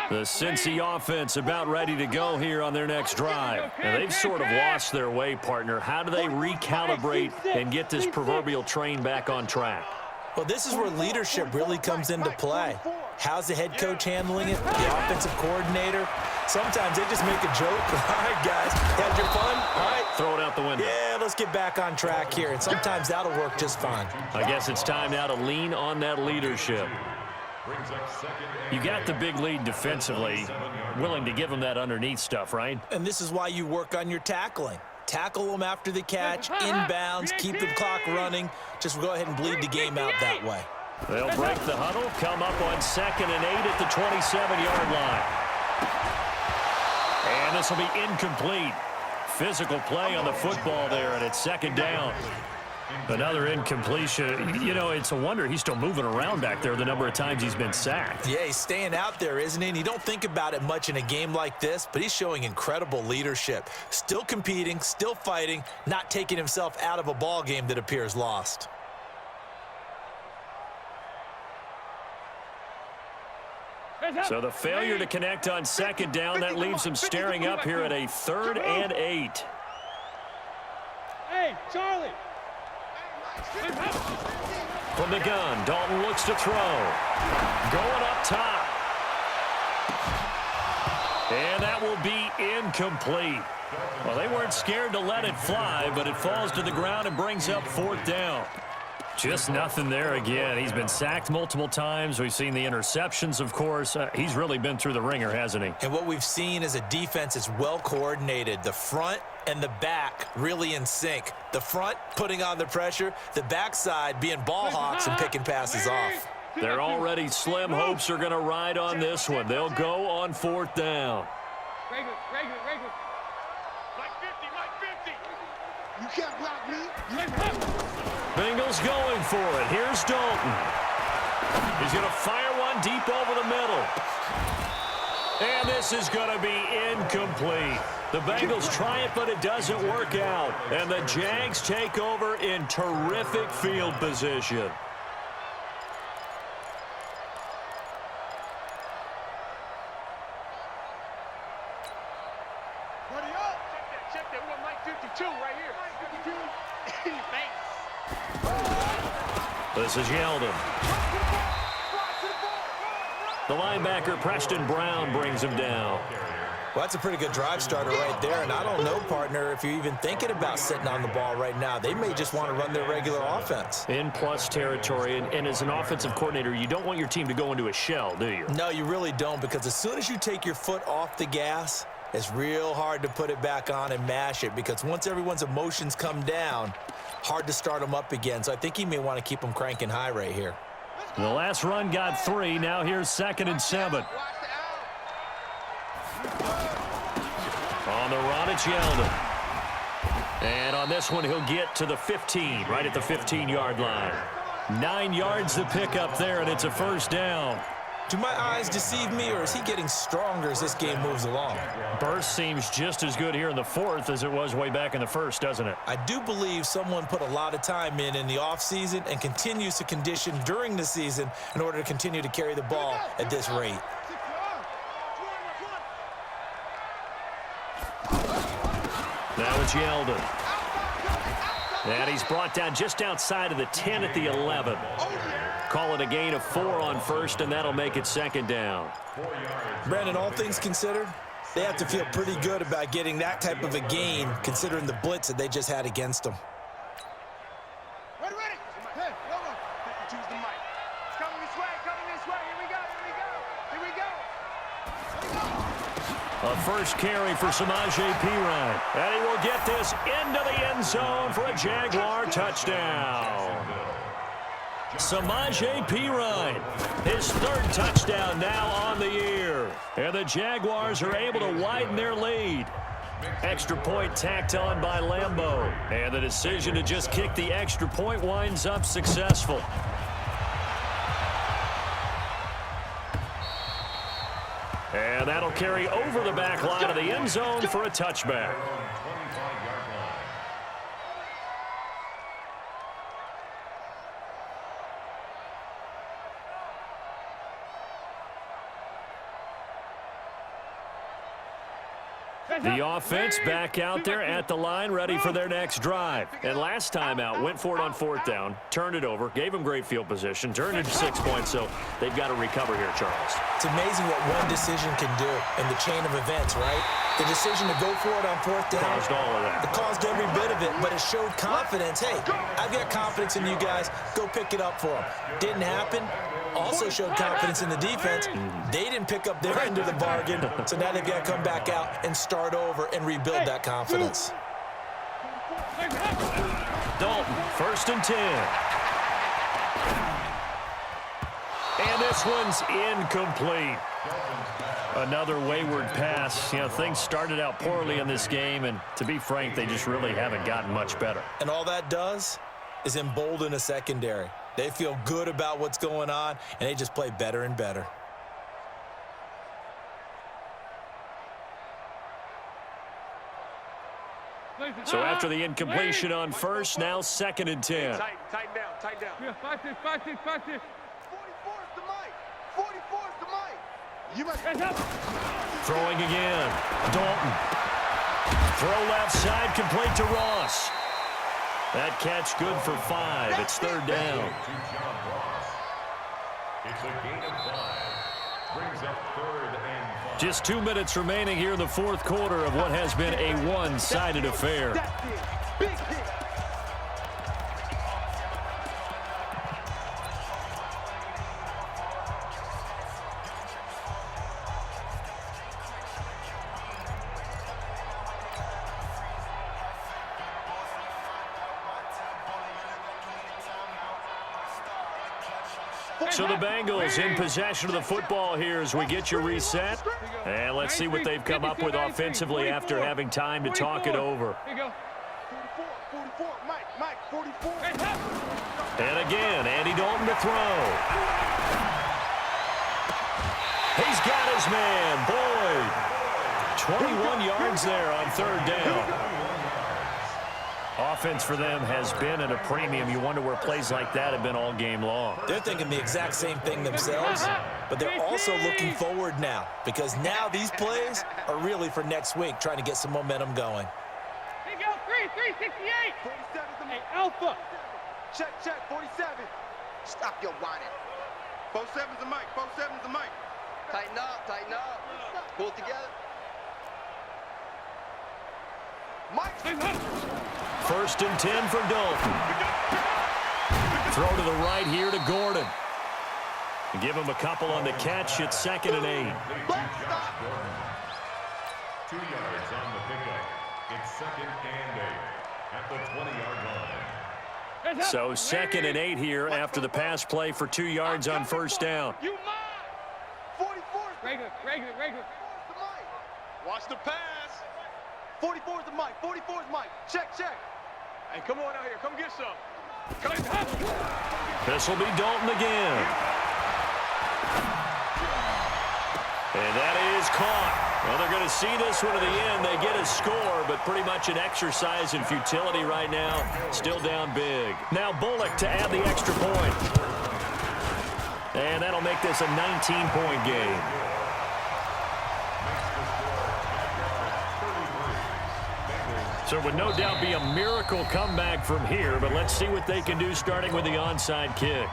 A: The Cincy offense about ready to go here on their next drive. And they've sort of lost their way, partner. How do they recalibrate and get this proverbial train back on track?
B: Well, this is where leadership really comes into play. How's the head coach handling it? The offensive coordinator? Sometimes they just make a joke. All right, guys, had your fun? All right.
A: Throw it out the window.
B: Yeah, Okay, let's get back on track here, and sometimes that'll work just fine.
A: I guess it's time now to lean on that leadership. You got the big lead defensively, willing to give them that underneath stuff, right?
B: And this is why you work on your tackling. Tackle them after the catch, inbounds, keep the clock running. Just go ahead and bleed the game out that way.
A: They'll break the huddle, come up on 2nd and 8 at the 27-yard line. And this will be incomplete. Physical play on the football there, and it's 2nd down. Another incompletion. You know, it's a wonder he's still moving around back there the number of times he's been sacked.
B: Yeah, he's staying out there, isn't he? And you don't think about it much in a game like this, but he's showing incredible leadership. Still competing, still fighting, not taking himself out of a ball game that appears lost.
A: So the failure to connect on 2nd down, that leaves him staring up here at a 3rd and 8.
C: Hey, Charlie.
A: From the gun, Dalton looks to throw. Going up top. And that will be incomplete. Well, they weren't scared to let it fly, but it falls to the ground and brings up 4th down. Just nothing there again. He's been sacked multiple times. We've seen the interceptions, of course. He's really been through the ringer, hasn't he?
B: And what we've seen is a defense that's well coordinated. The front and the back really in sync. The front putting on the pressure, the backside being ball hawks and picking passes off.
A: Their already slim hopes are going to ride on this one. They'll go on 4th down.
C: Regular.
D: Like 50. You can't block me.
A: Bengals going for it. Here's Dalton. He's going to fire one deep over the middle. And this is going to be incomplete. The Bengals try it, but it doesn't work out. And the Jags take over in terrific field position.
D: Buddy up. Check that. We got Mike 52 right here. Mike 52. Thanks.
A: This is Yeldon. The linebacker, Preston Brown, brings him down.
B: Well, that's a pretty good drive starter right there. And I don't know, partner, if you're even thinking about sitting on the ball right now. They may just want to run their regular offense.
A: In plus territory. And as an offensive coordinator, you don't want your team to go into a shell, do you?
B: No, you really don't, because as soon as you take your foot off the gas, it's real hard to put it back on and mash it, because once everyone's emotions come down, hard to start them up again. So I think he may want to keep them cranking high right here.
A: The last run got 3. Now here's 2nd and 7. On the run, it's Yeldon. And on this one, he'll get to the 15, right at the 15-yard line. 9 yards to pick up there, and it's a 1st down.
B: Do my eyes deceive me, or is he getting stronger as this game moves along?
A: Burst seems just as good here in the 4th as it was way back in the 1st, doesn't it?
B: I do believe someone put a lot of time in the offseason and continues to condition during the season in order to continue to carry the ball at this rate.
A: Now it's Yeldon. And he's brought down just outside of the 10 at the 11. Call it a gain of 4 on 1st, and that'll make it 2nd down.
B: Brandon, all things considered, they have to feel pretty good about getting that type of a gain, considering the blitz that they just had against them.
D: Ready. Hey, hold on. 52's the mic. It's coming this way. Here we go.
A: A first carry for Samaje Perine. And he will get this into the end zone for a Jaguar touchdown. Samaje Perine, his 3rd touchdown now on the year. And the Jaguars are able to widen their lead. Extra point tacked on by Lambeau. And the decision to just kick the extra point winds up successful. And that'll carry over the back line of the end zone for a touchback. The offense back out there at the line, ready for their next drive. And last time out, went for it on fourth down, turned it over, gave them great field position, turned it to 6 points, so they've got to recover here, Charles.
B: It's amazing what one decision can do in the chain of events, right? The decision to go for it on fourth down.
A: Caused all of that.
B: It caused every bit of it, but it showed confidence. Hey, I've got confidence in you guys. Go pick it up for them. Didn't happen. Also showed confidence in the defense. They didn't pick up their end of the bargain, so now they've got to come back out and start over and rebuild that confidence.
A: Dalton, 1st and 10. And this one's incomplete. Another wayward pass. You know, things started out poorly in this game, and to be frank, they just really haven't gotten much better.
B: And all that does is embolden a secondary. They feel good about what's going on, and they just play better and better.
A: So after the incompletion on first, now 2nd and 10.
D: Tighten down, tighten down.
C: Yeah, 5-6, 5-6, 5-6.
D: 44 is the mic. 44 is the mic. You must.
A: Throwing again. Dalton. Throw left side, complete to Ross. That catch good for 5. It's 3rd down.
E: To John Ross. It's a gain of 5. Brings up 3rd and 5.
A: Just 2 minutes remaining here in the 4th quarter of what has been a one-sided affair.
D: That's it. Big hit.
A: So the Bengals in possession of the football here as we get you reset. And let's see what they've come up with offensively after having time to talk it over.
C: Here you go.
D: 44, Mike, 44.
A: And again, Andy Dalton to throw. He's got his man, Boyd. 21 yards there on 3rd down. Offense for them has been at a premium. You wonder where plays like that have been all game long.
B: They're thinking the exact same thing themselves, but they're also looking forward now because now these plays are really for next week, trying to get some momentum going.
C: Here you go. 368.
D: 47 is the
C: Hey,
D: mic.
C: Alpha.
D: Check, 47. Stop your whining. 47's the mic, 47's the mic. Tighten up. Pull it together. Mike.
A: 1st and 10 for Dalton. Throw to the right here to Gordon. Give him a couple on the catch. It's 2nd and 8.
E: 2 yards on the pickup. It's 2nd and 8 at the 20-yard line.
A: So 2nd and 8 here after the pass play for 2 yards on 1st down.
C: You mine.
D: 44 is the
C: Regular.
D: mic. Watch the pass. 44 is the mic. 44 is Mike. Check. Hey, come on out here. Come get some.
A: This will be Dalton again. And that is caught. Well, they're going to see this one to the end. They get a score, but pretty much an exercise in futility right now. Still down big. Now Bullock to add the extra point. And that'll make this a 19-point game. So it would no doubt be a miracle comeback from here, but let's see what they can do starting with the onside kick.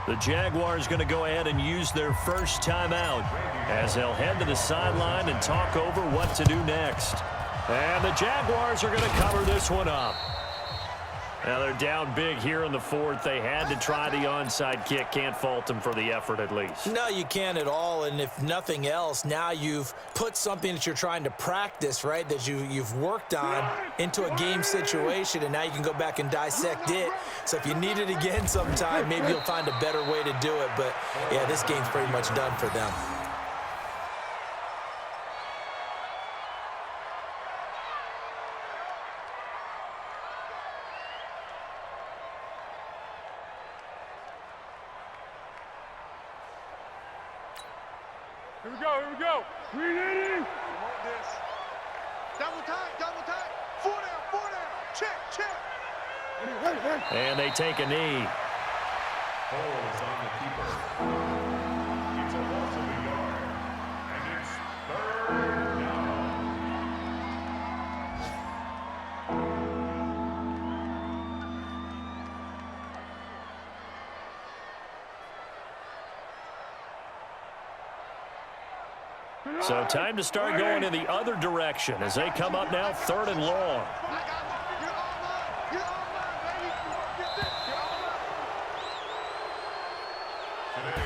A: The Jaguars going to go ahead and use their first timeout as they'll head to the sideline and talk over what to do next. And the Jaguars are going to cover this one up. Now they're down big here in the 4th. They had to try the onside kick. Can't fault them for the effort at least.
B: No, you can't at all, and if nothing else, now you've put something that you're trying to practice, right, that you've worked on into a game situation, and now you can go back and dissect it. So if you need it again sometime, maybe you'll find a better way to do it. But, yeah, this game's pretty much done for them.
C: Here we go. 380.
D: Double time. 4 down. Check.
A: And they take a knee.
E: Holes on the keeper. It's a loss of a yard. And it's 3rd down.
A: So time to start going in the other direction as they come up now 3rd and long.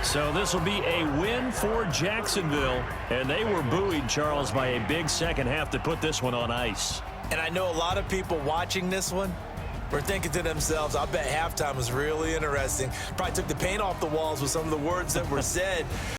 A: So this will be a win for Jacksonville. And they were buoyed, Charles, by a big second half to put this one on ice.
B: And I know a lot of people watching this one were thinking to themselves, I bet halftime was really interesting. Probably took the paint off the walls with some of the words that were said.